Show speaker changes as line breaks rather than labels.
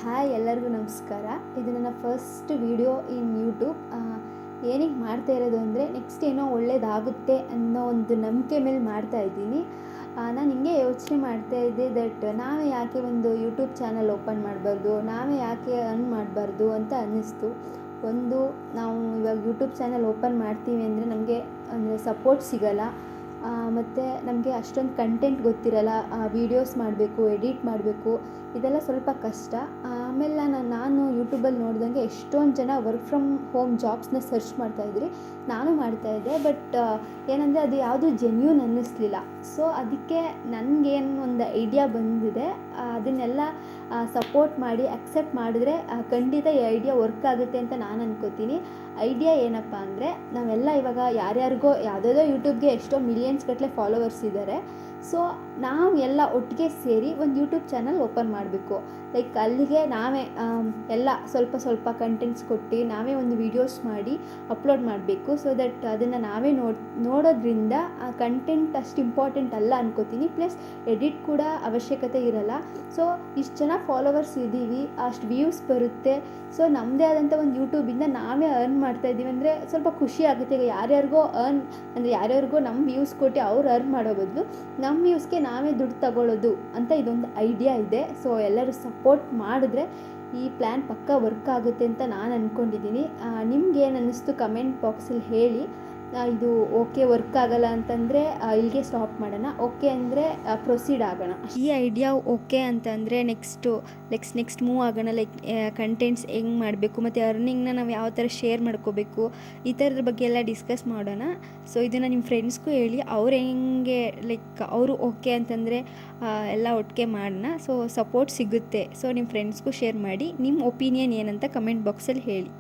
Hi ಎಲ್ಲರಿಗೂ ನಮಸ್ಕಾರ. ಇದು ನನ್ನ ಫಸ್ಟ್ ವಿಡಿಯೋ ಇನ್ ಯೂಟ್ಯೂಬ್. ಏನಕ್ಕೆ ಮಾಡ್ತಾ ಇರೋದು ಅಂದರೆ ನೆಕ್ಸ್ಟ್ ಏನೋ ಒಳ್ಳೇದಾಗುತ್ತೆ ಅನ್ನೋ ಒಂದು ನಂಬಿಕೆ ಮೇಲೆ ಮಾಡ್ತಾಯಿದ್ದೀನಿ. ನಾನು ಹಿಂಗೆ ಯೋಚನೆ ಮಾಡ್ತಾಯಿದ್ದೆ ದಟ್ ನಾವೇ ಯಾಕೆ ಒಂದು ಯೂಟ್ಯೂಬ್ ಚಾನಲ್ ಓಪನ್ ಮಾಡಬಾರ್ದು, ನಾವೇ ಯಾಕೆ ಅರ್ನ್ ಮಾಡಬಾರ್ದು ಅಂತ ಅನ್ನಿಸ್ತು. ಒಂದು ನಾವು ಇವಾಗ ಯೂಟ್ಯೂಬ್ ಚಾನಲ್ ಓಪನ್ ಮಾಡ್ತೀವಿ ಅಂದರೆ ನಮಗೆ ಅಂದರೆ ಸಪೋರ್ಟ್ ಸಿಗೋಲ್ಲ, ಮತ್ತು ನಮಗೆ ಅಷ್ಟೊಂದು ಕಂಟೆಂಟ್ ಗೊತ್ತಿರಲ್ಲ. ವೀಡಿಯೋಸ್ ಮಾಡಬೇಕು, ಎಡಿಟ್ ಮಾಡಬೇಕು, ಇದೆಲ್ಲ ಸ್ವಲ್ಪ ಕಷ್ಟ. ಆಮೇಲೆ ನಾನು ಯೂಟ್ಯೂಬಲ್ಲಿ ನೋಡಿದಂಗೆ ಎಷ್ಟೊಂದು ಜನ ವರ್ಕ್ ಫ್ರಮ್ ಹೋಮ್ ಜಾಬ್ಸ್ನ ಸರ್ಚ್ ಮಾಡ್ತಾಯಿದ್ರಿ, ನಾನು ಮಾಡ್ತಾಯಿದ್ದೆ. ಬಟ್ ಏನಂದರೆ ಅದು ಯಾವುದು ಜೆನ್ಯೂನ್ ಅನ್ನಿಸ್ಲಿಲ್ಲ. ಸೊ ಅದಕ್ಕೆ ನನಗೇನು ಒಂದು ಐಡಿಯಾ ಬಂದಿದೆ, ಅದನ್ನೆಲ್ಲ ಸಪೋರ್ಟ್ ಮಾಡಿ ಅಕ್ಸೆಪ್ಟ್ ಮಾಡಿದ್ರೆ ಖಂಡಿತ ಈ ಐಡಿಯಾ ವರ್ಕ್ ಆಗುತ್ತೆ ಅಂತ ನಾನು ಅನ್ಕೋತೀನಿ. ಐಡಿಯಾ ಏನಪ್ಪ ಅಂದರೆ, ನಾವೆಲ್ಲ ಇವಾಗ ಯಾರ್ಯಾರಿಗೋ ಯಾವುದಾದ್ರೂ ಯೂಟ್ಯೂಬ್ಗೆ ಎಷ್ಟೋ ಮಿಲಿಯನ್ಸ್ ಗಟ್ಟಲೆ ಫಾಲೋವರ್ಸ್ ಇದ್ದಾರೆ. ಸೊ ನಾವು ಎಲ್ಲ ಒಟ್ಟಿಗೆ ಸೇರಿ ಒಂದು ಯೂಟ್ಯೂಬ್ ಚಾನಲ್ ಓಪನ್ ಮಾಡಬೇಕು. ಲೈಕ್ ಅಲ್ಲಿಗೆ ನಾವೇ ಎಲ್ಲ ಸ್ವಲ್ಪ ಸ್ವಲ್ಪ ಕಂಟೆಂಟ್ಸ್ ಕೊಟ್ಟು ನಾವೇ ಒಂದು ವೀಡಿಯೋಸ್ ಮಾಡಿ ಅಪ್ಲೋಡ್ ಮಾಡಬೇಕು. ಸೊ ದಟ್ ಅದನ್ನು ನಾವೇ ನೋಡೋದ್ರಿಂದ ಆ ಕಂಟೆಂಟ್ ಅಷ್ಟು ಇಂಪಾರ್ಟೆಂಟ್ ಅಲ್ಲ ಅನ್ಕೋತೀನಿ. ಪ್ಲಸ್ ಎಡಿಟ್ ಕೂಡ ಅವಶ್ಯಕತೆ ಇರಲ್ಲ. ಸೊ ಇಷ್ಟು ಜನ ಫಾಲೋವರ್ಸ್ ಇದ್ದೀವಿ, ಅಷ್ಟು ವ್ಯೂಸ್ ಬರುತ್ತೆ. ಸೊ ನಮ್ಮದೇ ಆದಂಥ ಒಂದು ಯೂಟ್ಯೂಬಿಂದ ನಾವೇ ಅರ್ನ್ ಮಾಡ್ತಾಯಿದ್ದೀವಿ ಅಂದರೆ ಸ್ವಲ್ಪ ಖುಷಿ ಆಗುತ್ತೆ. ಈಗ ಯಾರ್ಯಾರಿಗೋ ನಮ್ಮ ವ್ಯೂಸ್ ಕೊಟ್ಟು ಅವ್ರು ಅರ್ನ್ ಮಾಡೋ ಬದಲು ನಮ್ಮ ವ್ಯೂಸ್ಗೆ ನಾವೇ ದುಡ್ಡು ತಗೊಳ್ಳೋದು ಅಂತ ಇದೊಂದು ಐಡಿಯಾ ಇದೆ. ಸೊ ಎಲ್ಲರೂ ಸಪೋರ್ಟ್ ಮಾಡಿದ್ರೆ ಈ ಪ್ಲ್ಯಾನ್ ಪಕ್ಕಾ ವರ್ಕ್ ಆಗುತ್ತೆ ಅಂತ ನಾನು ಅಂದ್ಕೊಂಡಿದ್ದೀನಿ. ನಿಮ್ಗೇನು ಅನ್ನಿಸ್ತು ಕಮೆಂಟ್ ಬಾಕ್ಸಲ್ಲಿ ಹೇಳಿ. ಇದು ಓಕೆ ವರ್ಕ್ ಆಗೋಲ್ಲ ಅಂತಂದರೆ ಇಲ್ಲಿಗೆ ಸ್ಟಾಪ್ ಮಾಡೋಣ, ಓಕೆ ಅಂದರೆ ಪ್ರೊಸೀಡ್ ಆಗೋಣ. ಈ ಐಡಿಯಾ ಓಕೆ ಅಂತಂದರೆ ನೆಕ್ಸ್ಟ್ ಮೂವ್ ಆಗೋಣ. ಲೈಕ್ ಕಂಟೆಂಟ್ಸ್ ಹೆಂಗೆ ಮಾಡಬೇಕು ಮತ್ತು ಅರ್ನಿಂಗ್ನ ನಾವು ಯಾವ ಥರ ಶೇರ್ ಮಾಡ್ಕೋಬೇಕು, ಈ ಥರದ ಬಗ್ಗೆ ಎಲ್ಲ ಡಿಸ್ಕಸ್ ಮಾಡೋಣ. ಸೊ ಇದನ್ನು ನಿಮ್ಮ ಫ್ರೆಂಡ್ಸ್ಗೂ ಹೇಳಿ, ಅವ್ರು ಹೆಂಗೆ ಲೈಕ್ ಅವರು ಓಕೆ ಅಂತಂದರೆ ಎಲ್ಲ ಒಟ್ಟಿಗೆ ಮಾಡೋಣ. ಸೊ ಸಪೋರ್ಟ್ ಸಿಗುತ್ತೆ. ಸೊ ನಿಮ್ಮ ಫ್ರೆಂಡ್ಸ್ಗೂ ಶೇರ್ ಮಾಡಿ, ನಿಮ್ಮ ಒಪಿನಿಯನ್ ಏನಂತ ಕಮೆಂಟ್ ಬಾಕ್ಸಲ್ಲಿ ಹೇಳಿ.